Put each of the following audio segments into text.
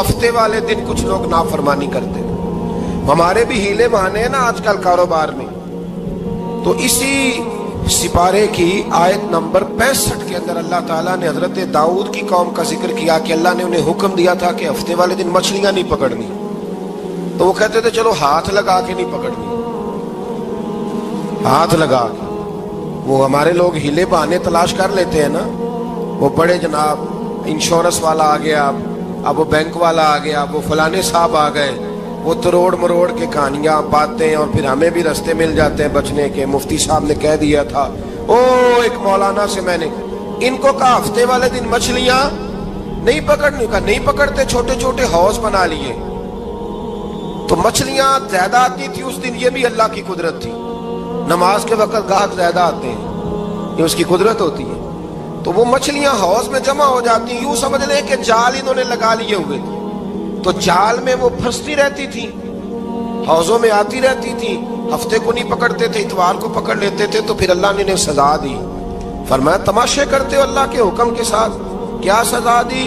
ہفتے والے دن کچھ لوگ نافرمانی کرتے ہیں. ہمارے بھی ہیلے بہانے ہیں نا آج کل کاروبار میں. تو اسی سپارے کی آیت نمبر 65 کے اندر اللہ تعالیٰ نے حضرت داؤد کی قوم کا ذکر کیا کہ اللہ نے انہیں حکم دیا تھا کہ ہفتے والے دن مچھلیاں نہیں پکڑنی. تو وہ کہتے تھے چلو ہاتھ لگا کے نہیں پکڑنی, ہاتھ لگا کے. وہ ہمارے لوگ ہیلے بہانے تلاش کر لیتے ہیں نا. وہ بڑے جناب انشورنس والا آ گیا, اب وہ بینک والا آ گیا, وہ فلانے صاحب آ گئے, وہ تروڑ مروڑ کے کہانیاں باتیں, اور پھر ہمیں بھی رستے مل جاتے ہیں بچنے کے. مفتی صاحب نے کہہ دیا تھا, ایک مولانا سے میں نے ان کو کہا ہفتے والے دن مچھلیاں نہیں پکڑنی, کہا نہیں پکڑتے, چھوٹے چھوٹے حوض بنا لیے. تو مچھلیاں زیادہ آتی تھی اس دن, یہ بھی اللہ کی قدرت تھی. نماز کے وقت گاہک زیادہ آتے ہیں, یہ اس کی قدرت ہوتی ہے. تو وہ مچھلیاں حوض میں جمع ہو جاتی ہیں. یوں سمجھ لیں کہ جال انہوں نے لگا لیے ہوئے تھے, تو جال میں وہ پھنستی رہتی تھی, حوضوں میں آتی رہتی تھی. ہفتے کو نہیں پکڑتے تھے, اتوار کو پکڑ لیتے تھے. تو پھر اللہ نے انہیں سزا دی. فرمایا تماشے کرتے ہو اللہ کے حکم کے ساتھ. کیا سزا دی؟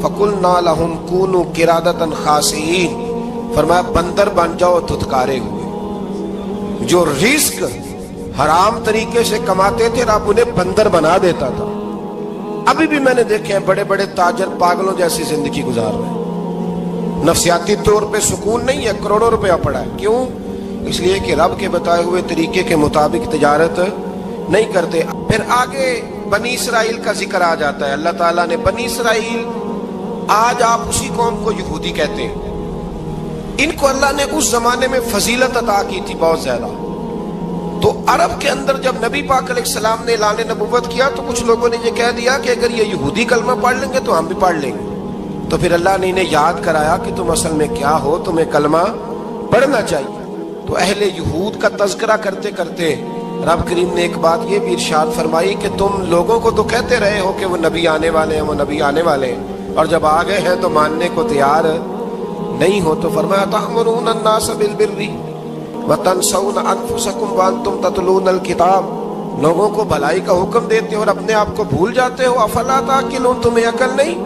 فَقُلْنَا لَهُمْ كُونُوا قِرَادَةً خَاسِئِينَ. فرمایا بندر بن جاؤ دھتکارے ہوئے. جو رزق حرام طریقے سے کماتے تھے رب انہیں بندر بنا دیتا تھا. ابھی بھی میں نے دیکھے ہیں بڑے بڑے تاجر پاگلوں جیسی زندگی گزار رہے ہیں. نفسیاتی طور پہ سکون نہیں ہے, کروڑوں روپیہ پڑا ہے. کیوں؟ اس لیے کہ رب کے بتائے ہوئے طریقے کے مطابق تجارت نہیں کرتے. پھر آگے بنی اسرائیل کا ذکر آ جاتا ہے. اللہ تعالیٰ نے بنی اسرائیل, آج آپ اسی قوم کو یہودی کہتے ہیں, ان کو اللہ نے اس زمانے میں فضیلت عطا کی تھی بہت زیادہ. تو عرب کے اندر جب نبی پاک علیہ السلام نے اعلان نبوت کیا تو کچھ لوگوں نے یہ کہہ دیا کہ اگر یہ یہودی کلمہ پڑھ لیں گے تو ہم بھی پڑھ لیں گے. تو پھر اللہ نے انہیں یاد کرایا کہ تم اصل میں کیا ہو, تمہیں کلمہ پڑھنا چاہیے. تو اہل یہود کا تذکرہ کرتے کرتے رب کریم نے ایک بات یہ بھی ارشاد فرمائی کہ تم لوگوں کو تو کہتے رہے ہو کہ وہ نبی آنے والے ہیں, وہ نبی آنے والے ہیں, اور جب آ گئے ہیں تو ماننے کو تیار نہیں ہو. تو فرمایا تأمرون الناس بالبر وتنسون انفسکم وانتم تتلون الکتاب. لوگوں کو بھلائی کا حکم دیتے ہو اور اپنے آپ کو بھول جاتے ہو. افلا تعقلون, تمہیں عقل نہیں؟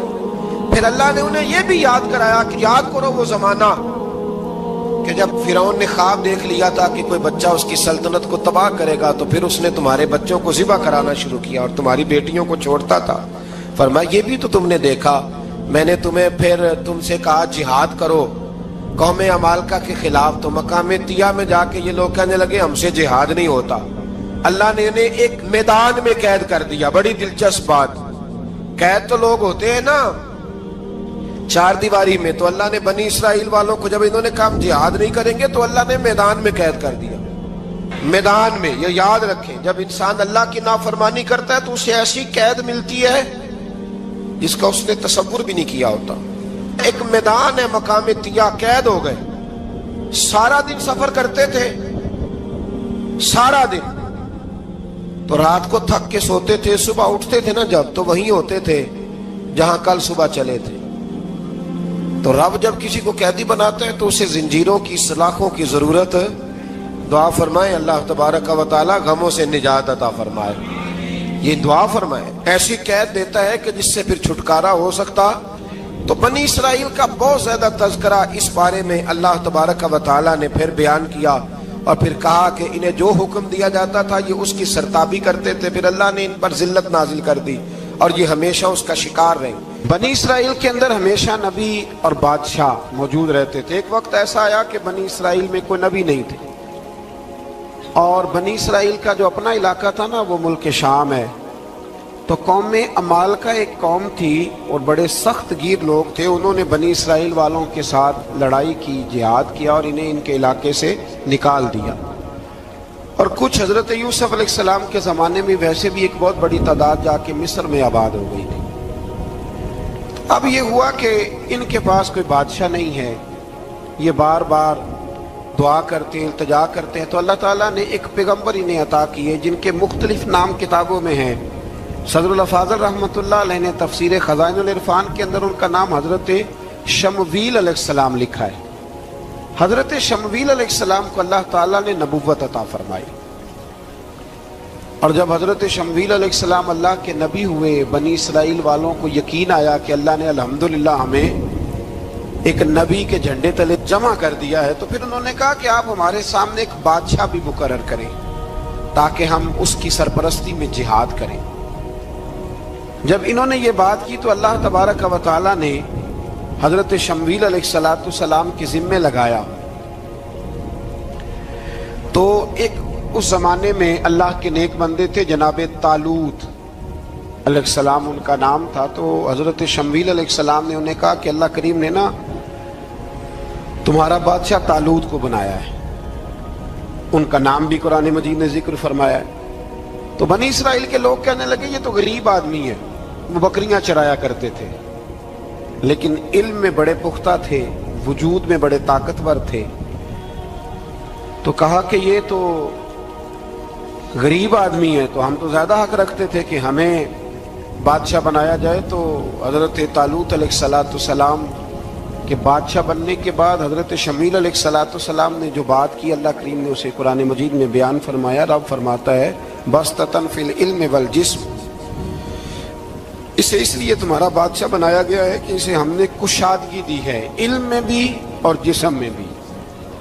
پھر اللہ نے انہیں یہ بھی یاد کرایا کہ یاد کرو وہ زمانہ کہ جب فرعون نے خواب دیکھ لیا تھا کہ کوئی بچہ اس کی سلطنت کو تباہ کرے گا, تو پھر اس نے تمہارے بچوں کو ذبح کرانا شروع کیا اور تمہاری بیٹیوں کو چھوڑتا تھا. فرمایا یہ بھی تو تم نے دیکھا. میں نے تمہیں پھر تم سے کہا جہاد کرو قوم عمالقہ کے خلاف, تو مقام طیہ میں جا کے یہ لوگ کہنے لگے ہم سے جہاد نہیں ہوتا. اللہ نے انہیں ایک میدان میں قید کر دیا. بڑی دلچسپ بات, قید تو لوگ ہوتے ہیں نا چار دیواری میں, تو اللہ نے بنی اسرائیل والوں کو جب انہوں نے کہا ہم جہاد نہیں کریں گے تو اللہ نے میدان میں قید کر دیا. میدان میں, یہ یاد رکھیں, جب انسان اللہ کی نافرمانی کرتا ہے تو اسے ایسی قید ملتی ہے جس کا اس نے تصور بھی نہیں کیا ہوتا. ایک میدان ہے مقام طیہ, قید ہو گئے. سارا دن سفر کرتے تھے, سارا دن. تو رات کو تھک کے سوتے تھے, صبح اٹھتے تھے نا جب, تو وہیں ہوتے تھے جہاں کل صبح چلے تھے. تو رب جب کسی کو قیدی بناتا ہے تو اسے زنجیروں کی, سلاخوں کی ضرورت. دعا فرمائے اللہ تبارک و تعالی غموں سے نجات عطا فرمائے. یہ دعا فرمائے. ایسی قید دیتا ہے کہ جس سے پھر چھٹکارا ہو سکتا. تو بنی اسرائیل کا بہت زیادہ تذکرہ اس بارے میں اللہ تبارک و تعالی نے پھر بیان کیا, اور پھر کہا کہ انہیں جو حکم دیا جاتا تھا یہ اس کی سرتابی کرتے تھے. پھر اللہ نے ان پر ذلت نازل کر دی اور یہ ہمیشہ اس کا شکار رہے. بنی اسرائیل کے اندر ہمیشہ نبی اور بادشاہ موجود رہتے تھے. ایک وقت ایسا آیا کہ بنی اسرائیل میں کوئی نبی نہیں تھے, اور بنی اسرائیل کا جو اپنا علاقہ تھا نا وہ ملک شام ہے. تو قوم عمالقہ ایک قوم تھی اور بڑے سخت گیر لوگ تھے. انہوں نے بنی اسرائیل والوں کے ساتھ لڑائی کی, جہاد کیا, اور انہیں ان کے علاقے سے نکال دیا. اور کچھ حضرت یوسف علیہ السلام کے زمانے میں ویسے بھی ایک بہت بڑی تعداد جا کے مصر میں آباد ہو گئی تھی. اب یہ ہوا کہ ان کے پاس کوئی بادشاہ نہیں ہے, یہ بار بار دعا کرتے ہیں, التجا کرتے ہیں. تو اللہ تعالیٰ نے ایک پیغمبر انہیں عطا کیے جن کے مختلف نام کتابوں میں ہیں. صدر الافاضل رحمۃ اللہ علیہ نے تفسیر خزائن العرفان کے اندر ان کا نام حضرت شمویل علیہ السلام لکھا ہے. حضرت شمویل علیہ السلام کو اللہ تعالیٰ نے نبوت عطا فرمائی, اور جب حضرت شمویل علیہ السلام اللہ کے نبی ہوئے, بنی اسرائیل والوں کو یقین آیا کہ اللہ نے الحمدللہ ہمیں ایک نبی کے جھنڈے تلے جمع کر دیا ہے، تو پھر انہوں نے کہا کہ آپ ہمارے سامنے ایک بادشاہ بھی مقرر کریں تاکہ ہم اس کی سرپرستی میں جہاد کریں۔ جب انہوں نے یہ بات کی تو اللہ تبارک و تعالی نے حضرت شمویل علیہ السلام کے ذمے لگایا۔ تو ایک اس زمانے میں اللہ کے نیک بندے تھے، جناب طالوت علیہ السلام ان کا نام تھا۔ تو حضرت شمویل علیہ السلام نے انہیں کہا کہ اللہ کریم نے نا تمہارا بادشاہ طالوت کو بنایا ہے، ان کا نام بھی قرآن مجید نے ذکر فرمایا ہے۔ تو بنی اسرائیل کے لوگ کہنے لگے یہ تو غریب آدمی ہے، وہ بکریاں چرایا کرتے تھے، لیکن علم میں بڑے پختہ تھے، وجود میں بڑے طاقتور تھے۔ تو کہا کہ یہ تو غریب آدمی ہے، تو ہم تو زیادہ حق رکھتے تھے کہ ہمیں بادشاہ بنایا جائے۔ تو حضرت طالوت علیہ السلام کے بادشاہ بننے کے بعد حضرت شمویل علیہ السلام نے جو بات کی، اللہ کریم نے اسے قرآن مجید میں بیان فرمایا۔ رب فرماتا ہے بسطۃ فی العلم والجسم، اسے اس لیے تمہارا بادشاہ بنایا گیا ہے کہ اسے ہم نے کشادگی دی ہے، علم میں بھی اور جسم میں بھی۔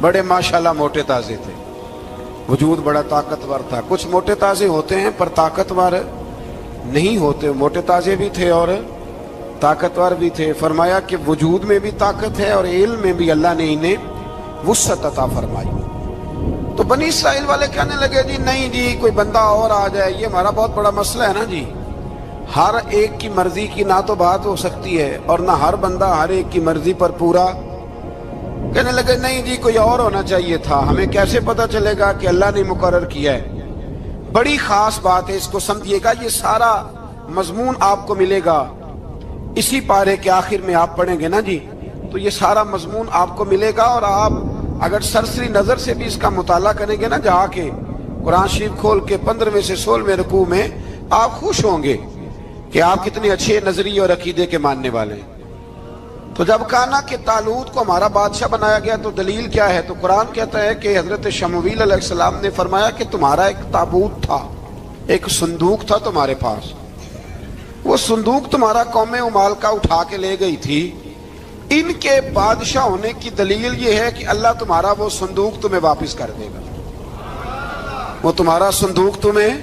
بڑے ماشاءاللہ موٹے تازے تھے، وجود بڑا طاقتور تھا۔ کچھ موٹے تازے ہوتے ہیں پر طاقتور نہیں ہوتے، موٹے تازے بھی تھے اور طاقتور بھی تھے۔ فرمایا کہ وجود میں بھی طاقت ہے اور علم میں بھی اللہ نے انہیں وسعت عطا فرمائی۔ تو بنی اسرائیل والے کہنے لگے جی نہیں جی کوئی بندہ اور آ جائے، یہ ہمارا بہت بڑا مسئلہ ہے نا جی، ہر ایک کی مرضی کی نہ تو بات ہو سکتی ہے اور نہ ہر بندہ ہر ایک کی مرضی پر پورا۔ کہنے لگے نہیں جی کوئی اور ہونا چاہیے تھا، ہمیں کیسے پتہ چلے گا کہ اللہ نے مقرر کیا ہے۔ بڑی خاص بات ہے، اس کو سمجھیے گا، یہ سارا مضمون آپ کو ملے گا اسی پارے کے آخر میں، آپ پڑھیں گے نا جی تو یہ سارا مضمون آپ کو ملے گا، اور آپ اگر سرسری نظر سے بھی اس کا مطالعہ کریں گے نا، جا کے قرآن شریف کھول کے 15ویں سے 16ویں رکوع میں، آپ خوش ہوں گے کہ آپ کتنے اچھے نظریے اور عقیدے کے ماننے والے ہیں۔ تو جب کہا نا کہ طالوت کو ہمارا بادشاہ بنایا گیا تو دلیل کیا ہے، تو قرآن کہتا ہے کہ حضرت شمویل علیہ السلام نے فرمایا کہ تمہارا ایک تابوت تھا، ایک صندوق تھا تمہارے پاس، وہ صندوق تمہارا قوم عمالقہ اٹھا کے لے گئی تھی، ان کے بادشاہ ہونے کی دلیل یہ ہے کہ اللہ تمہارا وہ صندوق تمہیں واپس کر دے گا، وہ تمہارا صندوق تمہیں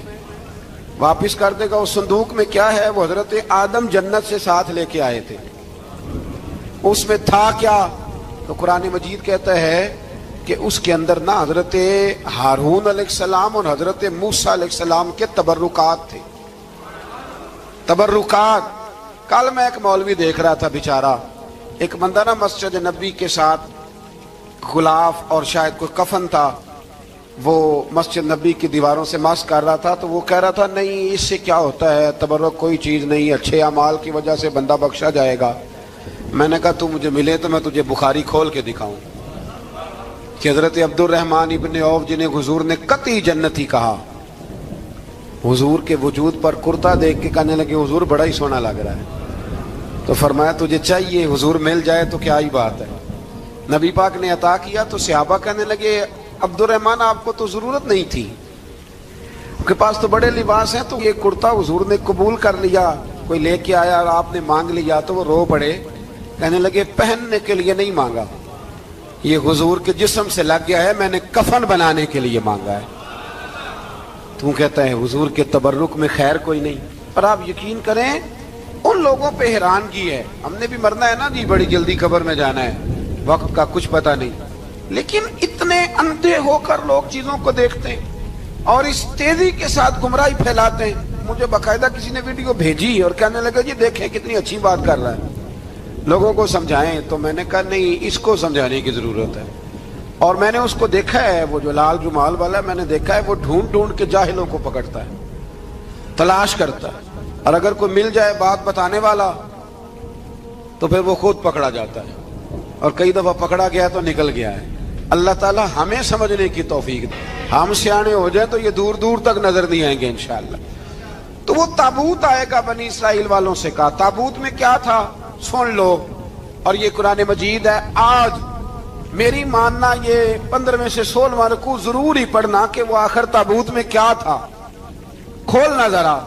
واپس کر دے گا۔ اس صندوق میں کیا ہے، وہ حضرت آدم جنت سے ساتھ لے کے آئے تھے، اس میں تھا کیا، تو قرآن مجید کہتا ہے کہ اس کے اندر نا حضرت ہارون علیہ السلام اور حضرت موسیٰ علیہ السلام کے تبرکات تھے۔ تبرکات، کل میں ایک مولوی دیکھ رہا تھا بیچارہ، ایک بندہ نا مسجد نبی کے ساتھ غلاف اور شاید کوئی کفن تھا، وہ مسجد نبی کی دیواروں سے مس کر رہا تھا، تو وہ کہہ رہا تھا نہیں اس سے کیا ہوتا ہے، تبرک کوئی چیز نہیں، اچھے اعمال کی وجہ سے بندہ بخشا جائے گا۔ میں نے کہا تو مجھے ملے تو میں تجھے بخاری کھول کے دکھاؤں کہ حضرت عبد الرحمن ابن عوف جنہیں حضور نے قطعی جنتی کہا، حضور کے وجود پر کرتا دیکھ کے کہنے لگے حضور بڑا ہی سونا لگ رہا ہے، تو فرمایا تجھے چاہیے حضور مل جائے تو کیا ہی بات ہے۔ نبی پاک نے عطا کیا تو صحابہ کہنے لگے عبد الرحمن آپ کو تو ضرورت نہیں تھی، آپ کے پاس تو بڑے لباس ہیں، تو یہ کرتا حضور نے قبول کر لیا، کوئی لے کے آیا اور آپ نے مانگ لیا، تو وہ رو پڑے، کہنے لگے پہننے کے لیے نہیں مانگا، یہ حضور کے جسم سے لگ گیا ہے، میں نے کفن بنانے کے لیے مانگا ہے۔ تو کہتا ہے حضور کے تبرک میں خیر کوئی نہیں۔ اور آپ یقین کریں ان لوگوں پہ حیرانگی ہے، ہم نے بھی مرنا ہے نا جی، بڑی جلدی قبر میں جانا ہے، وقت کا کچھ پتہ نہیں، لیکن اتنے اندھے ہو کر لوگ چیزوں کو دیکھتے ہیں اور اس تیزی کے ساتھ گمراہی پھیلاتے ہیں۔ مجھے باقاعدہ کسی نے ویڈیو بھیجی اور کہنے لگا جی دیکھیں کتنی اچھی بات کر رہا ہے، لوگوں کو سمجھائیں، تو میں نے کہا نہیں اس کو سمجھانے کی ضرورت ہے۔ اور میں نے اس کو دیکھا ہے، وہ جو لال رومال والا میں نے دیکھا ہے، وہ ڈھونڈ ڈھونڈ کے جاہلوں کو پکڑتا ہے، تلاش کرتا ہے، اور اگر کوئی مل جائے بات بتانے والا تو پھر وہ خود پکڑا جاتا ہے، اور کئی دفعہ پکڑا گیا تو نکل گیا ہے۔ اللہ تعالی ہمیں سمجھنے کی توفیق دے، ہم سیانے ہو جائیں تو یہ دور دور تک نظر نہیں آئیں گے انشاءاللہ۔ تو وہ تابوت آئے گا، بنی اسرائیل والوں سے کہا تابوت میں کیا تھا سن لو، اور یہ قرآن مجید ہے۔ آج میری ماننا یہ 15ویں سے 16واں رکوع ضرور ہی پڑھنا کہ وہ آخر تابوت میں کیا تھا، کھولنا ذرا۔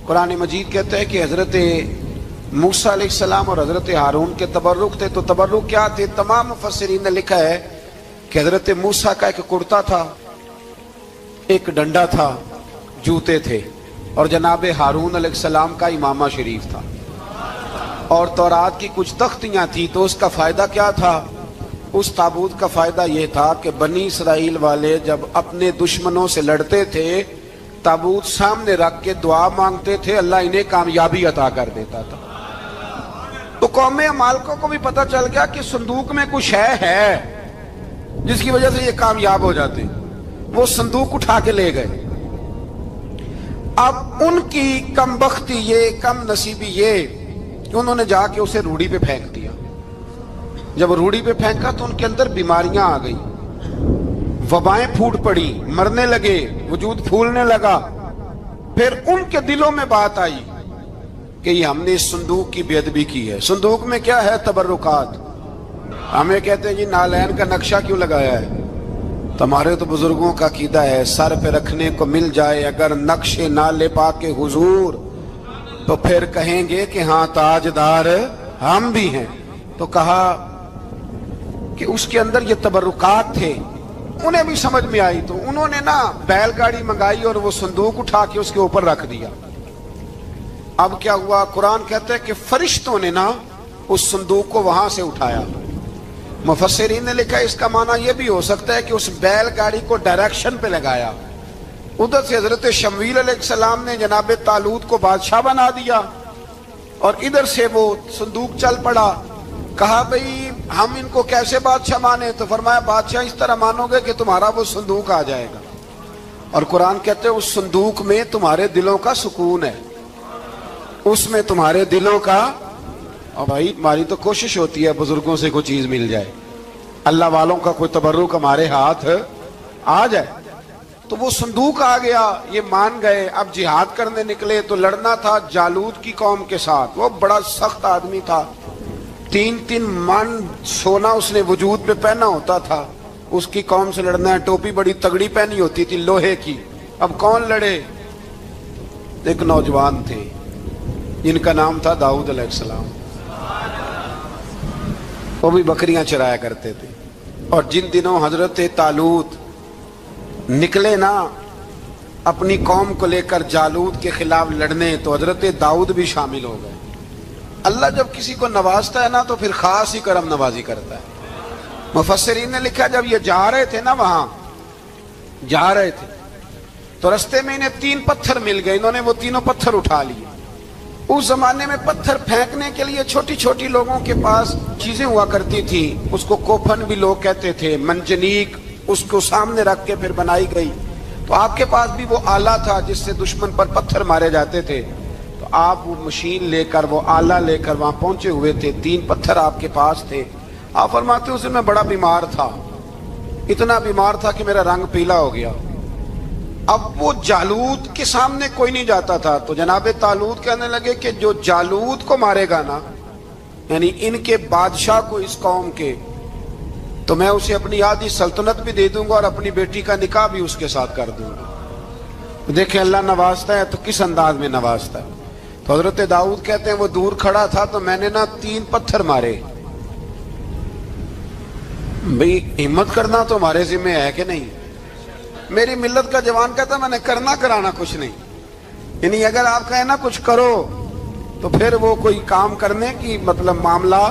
قرآن مجید کہتا ہے کہ حضرت موسیٰ علیہ السلام اور حضرت ہارون کے تبرک تھے. تو تبرک کیا تھے؟ تمام مفسرین نے لکھا ہے کہ حضرت موسیٰ کا ایک کرتا تھا، ایک ڈنڈا تھا، جوتے تھے، اور جناب ہارون علیہ السلام کا امامہ شریف تھا، اور تورات کی کچھ تختیاں تھی. تو اس کا فائدہ کیا تھا؟ اس تابوت کا فائدہ یہ تھا کہ بنی اسرائیل والے جب اپنے دشمنوں سے لڑتے تھے تابوت سامنے رکھ کے دعا مانگتے تھے، اللہ انہیں کامیابی عطا کر دیتا تھا. تو قوم عمالقہ کو بھی پتہ چل گیا کہ صندوق میں کچھ ہے جس کی وجہ سے یہ کامیاب ہو جاتے. وہ صندوق اٹھا کے لے گئے. اب ان کی کم بختی یہ، کم نصیبی یہ کہ انہوں نے جا کے اسے روڑی پہ پھینک دیا. جب روڑی پہ پھینکا تو ان کے اندر بیماریاں آ گئی، وبائیں پھوٹ پڑی، مرنے لگے، وجود پھولنے لگا. پھر ان کے دلوں میں بات آئی کہ یہ ہم نے اس صندوق کی بے ادبی کی ہے. صندوق میں کیا ہے؟ تبرکات. ہمیں کہتے ہیں جی نالین کا نقشہ کیوں لگایا ہے؟ تمہارے تو بزرگوں کا عقیدہ ہے سر پہ رکھنے کو مل جائے اگر نقش نالے پاک حضور تو پھر کہیں گے کہ ہاں تاجدار ہم بھی ہیں. تو کہا کہ اس کے اندر یہ تبرکات تھے. انہیں بھی سمجھ میں آئی تو انہوں نے نا بیل گاڑی منگائی اور وہ صندوق اٹھا کے اس کے اوپر رکھ دیا. اب کیا ہوا؟ قرآن کہتا ہے کہ فرشتوں نے نا اس صندوق کو وہاں سے اٹھایا. مفسرین نے لکھا اس کا معنی یہ بھی ہو سکتا ہے کہ اس بیل گاڑی کو ڈائریکشن پہ لگایا. ادھر سے حضرت شمویل علیہ السلام نے جناب طالوت کو بادشاہ بنا دیا اور ادھر سے وہ صندوق چل پڑا. کہا بھئی ہم ان کو کیسے بادشاہ مانے؟ تو فرمایا بادشاہ اس طرح مانو گے کہ تمہارا وہ صندوق آ جائے گا. اور قرآن کہتے ہیں اس صندوق میں تمہارے دلوں کا سکون ہے، اس میں تمہارے دلوں کا. اور بھائی ہماری تو کوشش ہوتی ہے بزرگوں سے کوئی چیز مل جائے، اللہ والوں کا کوئی تبرک ہمارے ہاتھ آ جائے. تو وہ صندوق آ گیا، یہ مان گئے. اب جہاد کرنے نکلے تو لڑنا تھا جالوت کی قوم کے ساتھ. وہ بڑا سخت آدمی تھا، 3 من سونا اس نے وجود پہ پہنا ہوتا تھا. اس کی قوم سے لڑنا ہے، ٹوپی بڑی تگڑی پہنی ہوتی تھی لوہے کی. اب کون لڑے؟ ایک نوجوان تھے جن کا نام تھا داؤد علیہ السلام. وہ بھی بکریاں چرایا کرتے تھے. اور جن دنوں حضرت طالوت نکلے نا اپنی قوم کو لے کر جالوت کے خلاف لڑنے تو حضرت داؤد بھی شامل ہو گئے. اللہ جب کسی کو نوازتا ہے نا تو پھر خاص ہی کرم نوازی کرتا ہے. مفسرین نے لکھا جب یہ جا رہے تھے نا، وہاں جا رہے تھے تو رستے میں انہیں 3 پتھر مل گئے. انہوں نے وہ تینوں پتھر اٹھا لیے. اس زمانے میں پتھر پھینکنے کے لیے چھوٹی چھوٹی لوگوں کے پاس چیزیں ہوا کرتی تھی. اس کو کوپھن بھی لوگ کہتے تھے، منجنیق. اس کو سامنے رکھ کے پھر بنائی گئی. تو آپ کے پاس بھی وہ آلہ تھا جس سے دشمن پر پتھر مارے جاتے تھے. تو آپ وہ مشین لے کر، وہ آلہ لے کر وہاں پہنچے ہوئے تھے. 3 پتھر آپ کے پاس تھے. آپ فرماتے ہیں اس دن میں بڑا بیمار تھا، اتنا بیمار تھا کہ میرا رنگ پیلا ہو گیا. اب وہ جالوت کے سامنے کوئی نہیں جاتا تھا. تو جناب طالوت کہنے لگے کہ جو جالوت کو مارے گا نا، یعنی ان کے بادشاہ کو اس قوم کے، تو میں اسے اپنی آدھی سلطنت بھی دے دوں گا اور اپنی بیٹی کا نکاح بھی اس کے ساتھ کر دوں گا. دیکھیں اللہ نوازتا ہے تو کس انداز میں نوازتا ہے. تو حضرت داؤد کہتے ہیں وہ دور کھڑا تھا تو میں نے نا 3 پتھر مارے. بھئی ہمت کرنا تو ہمارے ذمہ ہے کہ نہیں؟ میری ملت کا جوان کہتا ہے میں نے کرنا کرانا کچھ نہیں. یعنی اگر آپ کہیں نا کچھ کرو تو پھر وہ کوئی کام کرنے کی مطلب معاملہ.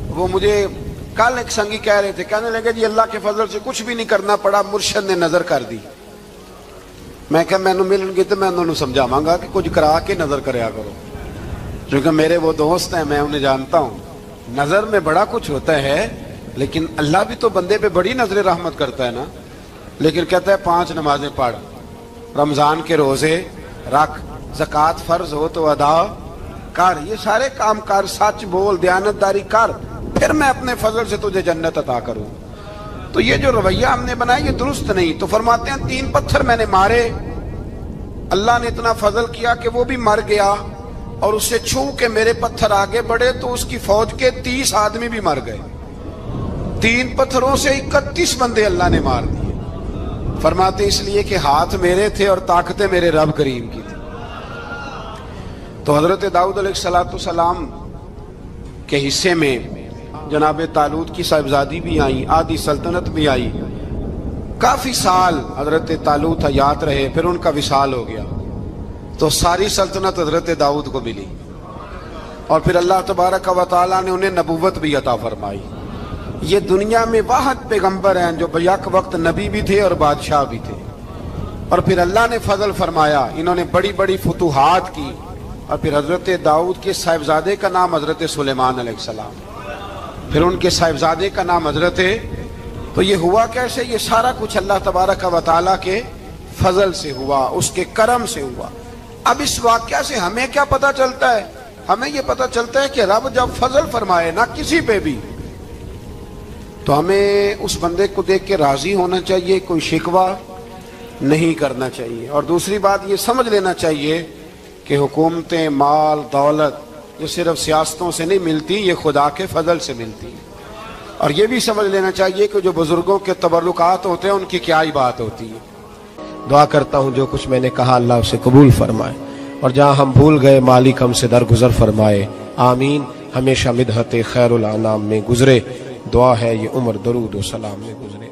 وہ مجھے کل ایک سنگی کہہ رہے تھے، کہنے لگے جی اللہ کے فضل سے کچھ بھی نہیں کرنا پڑا، مرشد نے نظر کر دی. میں کہا میں ملن گی تو میں انہوں نے سمجھاواں گا کہ کچھ کرا کے نظر کریا کرو، کیونکہ میرے وہ دوست ہیں، میں انہیں جانتا ہوں. نظر میں بڑا کچھ ہوتا ہے لیکن اللہ بھی تو بندے پہ بڑی نظر رحمت کرتا ہے نا. لیکن کہتا ہے 5 نمازیں پڑھ، رمضان کے روزے رکھ، زکوٰۃ فرض ہو تو ادا کر، یہ سارے کام کر، سچ بول، دیانتداری کر، پھر میں اپنے فضل سے تجھے جنت عطا کروں. تو یہ جو رویہ ہم نے بنایا یہ درست نہیں. تو فرماتے ہیں 3 پتھر میں نے مارے، اللہ نے اتنا فضل کیا کہ وہ بھی مر گیا اور اسے چھو کے میرے پتھر آگے بڑھے تو اس کی فوج کے 30 آدمی بھی مر گئے. 3 پتھروں سے 31 بندے اللہ نے مار دیے. فرماتے اس لیے کہ ہاتھ میرے تھے اور طاقتیں میرے رب کریم کی تھی. تو حضرت داؤد علیہ السلام کے حصے میں جناب طالوت کی صاحبزادی بھی آئی، آدھی سلطنت بھی آئی. کافی سال حضرت طالوت حیات رہے، پھر ان کا وصال ہو گیا تو ساری سلطنت حضرت داؤد کو ملی، اور پھر اللہ تبارک و تعالیٰ نے انہیں نبوت بھی عطا فرمائی. یہ دنیا میں واحد پیغمبر ہیں جو بیک وقت نبی بھی تھے اور بادشاہ بھی تھے. اور پھر اللہ نے فضل فرمایا، انہوں نے بڑی بڑی فتوحات کی. اور پھر حضرت داؤد کے صاحبزادے کا نام حضرت سلیمان علیہ السلام، پھر ان کے صاحبزادے کا نام حضرت. تو یہ ہوا کیسے؟ یہ سارا کچھ اللہ تبارک و تعالیٰ کے فضل سے ہوا، اس کے کرم سے ہوا. اب اس واقعہ سے ہمیں کیا پتہ چلتا ہے؟ ہمیں یہ پتہ چلتا ہے کہ رب جب فضل فرمائے نہ کسی پہ بھی، تو ہمیں اس بندے کو دیکھ کے راضی ہونا چاہیے، کوئی شکوہ نہیں کرنا چاہیے. اور دوسری بات یہ سمجھ لینا چاہیے کہ حکومتیں، مال، دولت یہ صرف سیاستوں سے نہیں ملتی، یہ خدا کے فضل سے ملتی. اور یہ بھی سمجھ لینا چاہیے کہ جو بزرگوں کے تبرکات ہوتے ہیں ان کی کیا ہی بات ہوتی ہے. دعا کرتا ہوں جو کچھ میں نے کہا اللہ اسے قبول فرمائے، اور جہاں ہم بھول گئے مالک ہم سے درگزر فرمائے. آمین. ہمیشہ مدحت خیر الانام میں گزرے. دعا ہے یہ عمر درود و سلام میں گزرے.